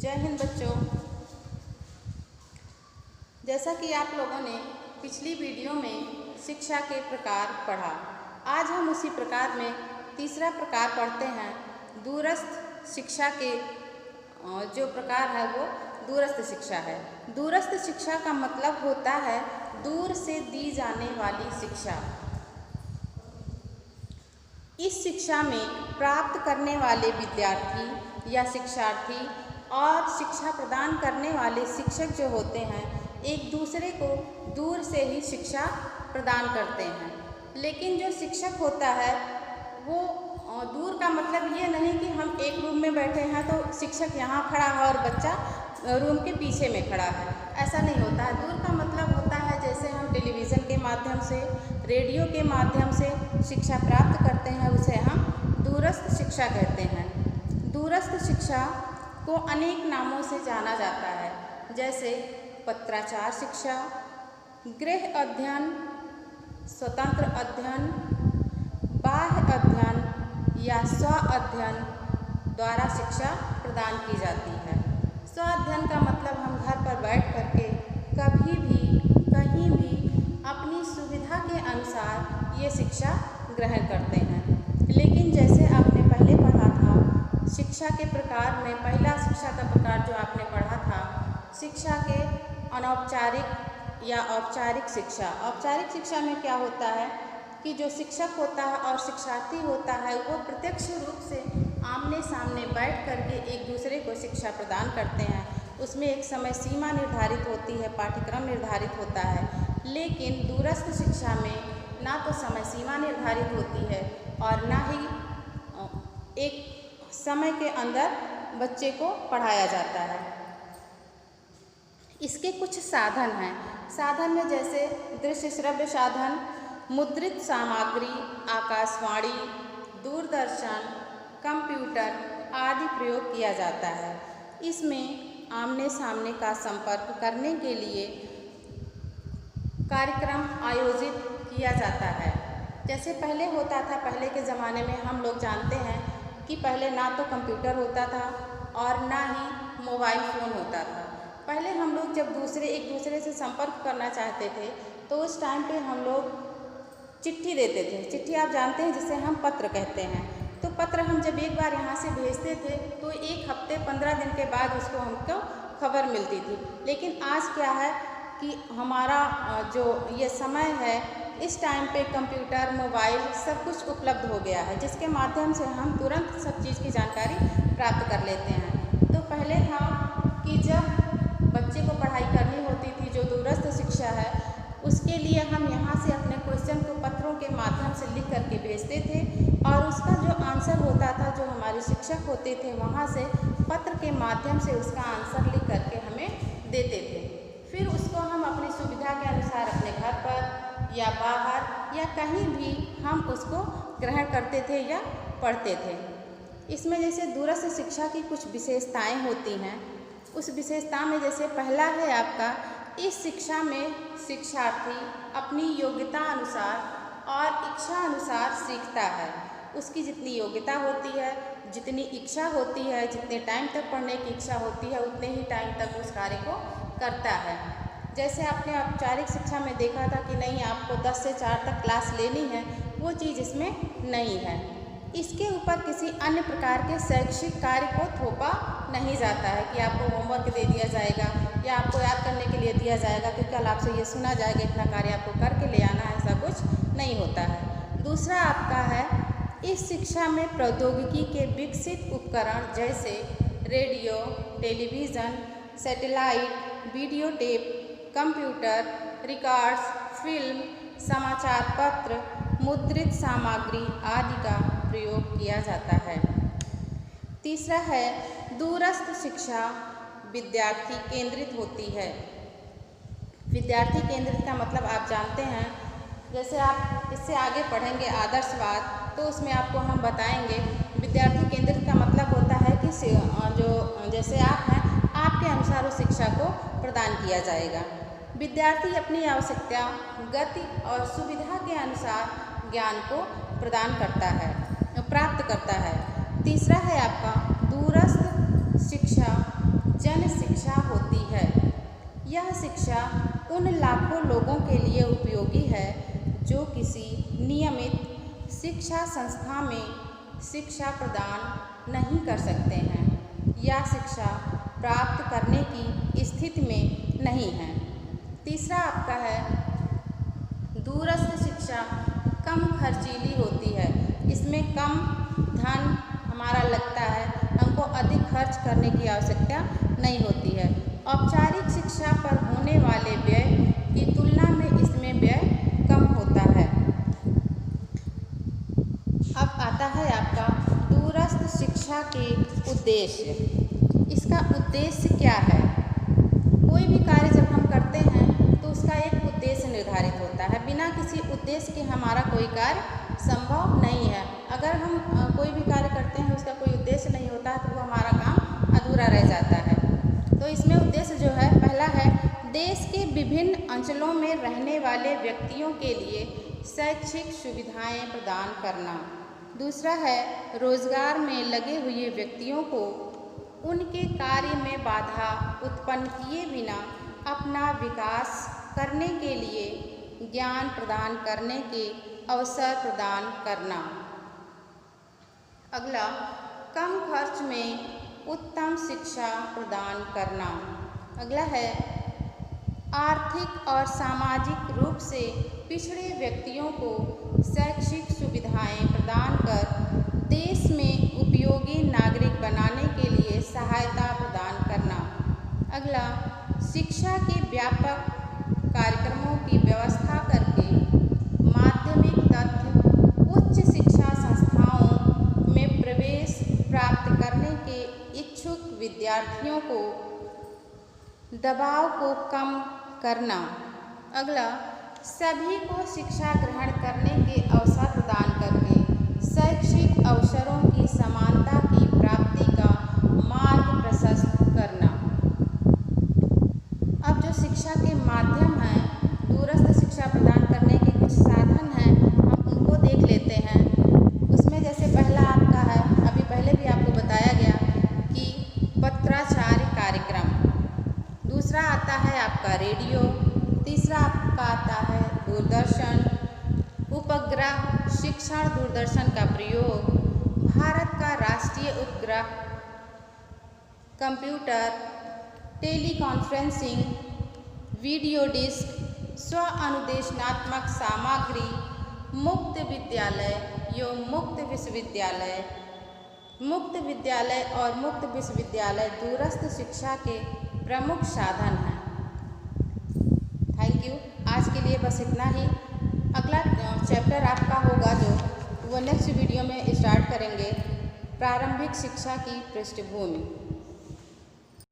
जय हिंद बच्चों। जैसा कि आप लोगों ने पिछली वीडियो में शिक्षा के प्रकार पढ़ा, आज हम उसी प्रकार में तीसरा प्रकार पढ़ते हैं। दूरस्थ शिक्षा के जो प्रकार है वो दूरस्थ शिक्षा है। दूरस्थ शिक्षा का मतलब होता है दूर से दी जाने वाली शिक्षा। इस शिक्षा में प्राप्त करने वाले विद्यार्थी या शिक्षार्थी और शिक्षा प्रदान करने वाले शिक्षक जो होते हैं एक दूसरे को दूर से ही शिक्षा प्रदान करते हैं। लेकिन जो शिक्षक होता है वो दूर का मतलब ये नहीं कि हम एक रूम में बैठे हैं तो शिक्षक यहाँ खड़ा है और बच्चा रूम के पीछे में खड़ा है, ऐसा नहीं होता है। दूर का मतलब होता है जैसे हम टेलीविज़न के माध्यम से, रेडियो के माध्यम से शिक्षा प्राप्त करते हैं, उसे हम दूरस्थ शिक्षा कहते हैं। दूरस्थ शिक्षा को अनेक नामों से जाना जाता है, जैसे पत्राचार शिक्षा, गृह अध्ययन, स्वतंत्र अध्ययन, बाह्य अध्ययन या स्व अध्ययन द्वारा शिक्षा प्रदान की जाती है। स्व अध्ययन का मतलब हम घर पर बैठ करके कभी भी कहीं भी अपनी सुविधा के अनुसार ये शिक्षा ग्रहण करते हैं। लेकिन जैसे आपने पहले पढ़ा था शिक्षा के प्रकार में, पहला शिक्षा का प्रकार जो आपने पढ़ा था शिक्षा के अनौपचारिक या औपचारिक शिक्षा। औपचारिक शिक्षा में क्या होता है कि जो शिक्षक होता है और शिक्षार्थी होता है वो प्रत्यक्ष रूप से आमने सामने बैठ करके एक दूसरे को शिक्षा प्रदान करते हैं। उसमें एक समय सीमा निर्धारित होती है, पाठ्यक्रम निर्धारित होता है। लेकिन दूरस्थ शिक्षा में ना तो समय सीमा निर्धारित होती है और ना ही एक समय के अंदर बच्चे को पढ़ाया जाता है। इसके कुछ साधन हैं। साधन में जैसे दृश्य श्रव्य साधन, मुद्रित सामग्री, आकाशवाणी, दूरदर्शन, कंप्यूटर आदि प्रयोग किया जाता है। इसमें आमने सामने का संपर्क करने के लिए कार्यक्रम आयोजित किया जाता है। जैसे पहले होता था, पहले के ज़माने में हम लोग जानते हैं कि पहले ना तो कंप्यूटर होता था और ना ही मोबाइल फ़ोन होता था। पहले हम लोग जब एक दूसरे से संपर्क करना चाहते थे तो उस टाइम पे हम लोग चिट्ठी देते थे। चिट्ठी आप जानते हैं जिसे हम पत्र कहते हैं। तो पत्र हम जब एक बार यहाँ से भेजते थे तो एक हफ्ते 15 दिन के बाद उसको हमको खबर मिलती थी। लेकिन आज क्या है कि हमारा जो ये समय है इस टाइम पे कंप्यूटर, मोबाइल सब कुछ उपलब्ध हो गया है, जिसके माध्यम से हम तुरंत सब चीज़ की जानकारी प्राप्त कर लेते हैं। तो पहले था कि जब बच्चे को पढ़ाई करनी होती थी, जो दूरस्थ शिक्षा है, उसके लिए हम यहाँ से अपने क्वेश्चन को पत्रों के माध्यम से लिख करके भेजते थे और उसका जो आंसर होता था, जो हमारे शिक्षक होते थे वहाँ से पत्र के माध्यम से उसका आंसर लिख करके हमें देते थे। फिर उसको हम अपनी सुविधा के अनुसार अपने घर पर या बाहर या कहीं भी हम उसको ग्रहण करते थे या पढ़ते थे। इसमें जैसे दूरस्थ शिक्षा की कुछ विशेषताएँ होती हैं। उस विशेषता में जैसे पहला है आपका, इस शिक्षा में शिक्षार्थी अपनी योग्यता अनुसार और इच्छा अनुसार सीखता है। उसकी जितनी योग्यता होती है, जितनी इच्छा होती है, जितने टाइम तक पढ़ने की इच्छा होती है उतने ही टाइम तक उस कार्य को करता है। जैसे आपने औपचारिक शिक्षा में देखा था कि नहीं आपको 10 से 4 तक क्लास लेनी है, वो चीज़ इसमें नहीं है। इसके ऊपर किसी अन्य प्रकार के शैक्षिक कार्य को थोपा नहीं जाता है कि आपको होमवर्क दे दिया जाएगा या आपको याद करने के लिए दिया जाएगा कि कल आपसे ये सुना जाएगा, इतना कार्य आपको करके ले आना है, ऐसा कुछ नहीं होता है। दूसरा आपका है, इस शिक्षा में प्रौद्योगिकी के विकसित उपकरण जैसे radio, television, satellite, video tape, computer, records, film, समाचार पत्र, मुद्रित सामग्री आदि का प्रयोग किया जाता है। तीसरा है, दूरस्थ शिक्षा विद्यार्थी केंद्रित होती है। विद्यार्थी केंद्रित का मतलब आप जानते हैं, जैसे आप इससे आगे पढ़ेंगे आदर्शवाद तो उसमें आपको हम बताएंगे। विद्यार्थी केंद्रित का मतलब होता है कि जो जैसे आप हैं आपके अनुसार उस शिक्षा को प्रदान किया जाएगा। विद्यार्थी अपनी आवश्यकता, गति और सुविधा के अनुसार ज्ञान को प्रदान करता है, प्राप्त करता है। तीसरा है आपका दूरस्थ शिक्षा यह शिक्षा उन लाखों लोगों के लिए उपयोगी है जो किसी नियमित शिक्षा संस्था में शिक्षा प्रदान नहीं कर सकते हैं या शिक्षा प्राप्त करने की स्थिति में नहीं हैं। तीसरा आपका है दूरस्थ शिक्षा कम खर्चीली होती है। इसमें कम धन हमारा लगता है, हमको अधिक खर्च करने की आवश्यकता नहीं होती है। औपचारिक शिक्षा पर होने वाले व्यय की तुलना में इसमें व्यय कम होता है। अब आता है आपका दूरस्थ शिक्षा के उद्देश्य। इसका उद्देश्य क्या है? कोई भी कार्य जब हम करते हैं तो उसका एक उद्देश्य निर्धारित होता है। बिना किसी उद्देश्य के हमारा कोई कार्य संभव नहीं है। अगर हम कोई भी कार्य करते हैं उसका कोई उद्देश्य नहीं होता है तो वो हमारा काम अधूरा रह जाता है। तो इसमें उद्देश्य जो है, पहला है देश के विभिन्न अंचलों में रहने वाले व्यक्तियों के लिए शैक्षिक सुविधाएं प्रदान करना। दूसरा है रोजगार में लगे हुए व्यक्तियों को उनके कार्य में बाधा उत्पन्न किए बिना अपना विकास करने के लिए ज्ञान प्रदान करने के अवसर प्रदान करना। अगला, कम खर्च में उत्तम शिक्षा प्रदान करना। अगला है आर्थिक और सामाजिक रूप से पिछड़े व्यक्तियों को शैक्षिक सुविधाएं प्रदान कर देश में उपयोगी नागरिक बनाने के लिए सहायता प्रदान करना। अगला, शिक्षा के व्यापक कार्यक्रमों की व्यवस्था करके माध्यमिक तथा उच्च शिक्षा संस्थाओं में प्रवेश प्राप्त करने के इच्छुक विद्यार्थियों को दबाव को कम करना। अगला, सभी को शिक्षा ग्रहण करने के अवसर प्रदान करके शैक्षिक अवसरों की समानता की प्राप्ति का मार्ग प्रशस्त करना। अब जो शिक्षा के माध्यम हैं, दूरस्थ शिक्षा प्रदान करने के कुछ साधन हैं, हम उनको देख लेते हैं। उसमें जैसे पहला आपका है, अभी पहले भी आपको बताया गया कि पत्राचार कार्यक्रम। दूसरा आता है आपका रेडियो। तीसरा आपका आता है दूरदर्शन, उपग्रह शिक्षण दूरदर्शन का प्रयोग, भारत का राष्ट्रीय उपग्रह, कंप्यूटर, टेलीकॉन्फ्रेंसिंग, वीडियो डिस्क, स्व अनुदेशनात्मक सामग्री, मुक्त विद्यालय एवं मुक्त विश्वविद्यालय। मुक्त विद्यालय और मुक्त विश्वविद्यालय दूरस्थ शिक्षा के प्रमुख साधन हैं। Thank you. आज के लिए बस इतना ही। अगला चैप्टर आपका होगा जो वो नेक्स्ट वीडियो में स्टार्ट करेंगे, प्रारंभिक शिक्षा की पृष्ठभूमि।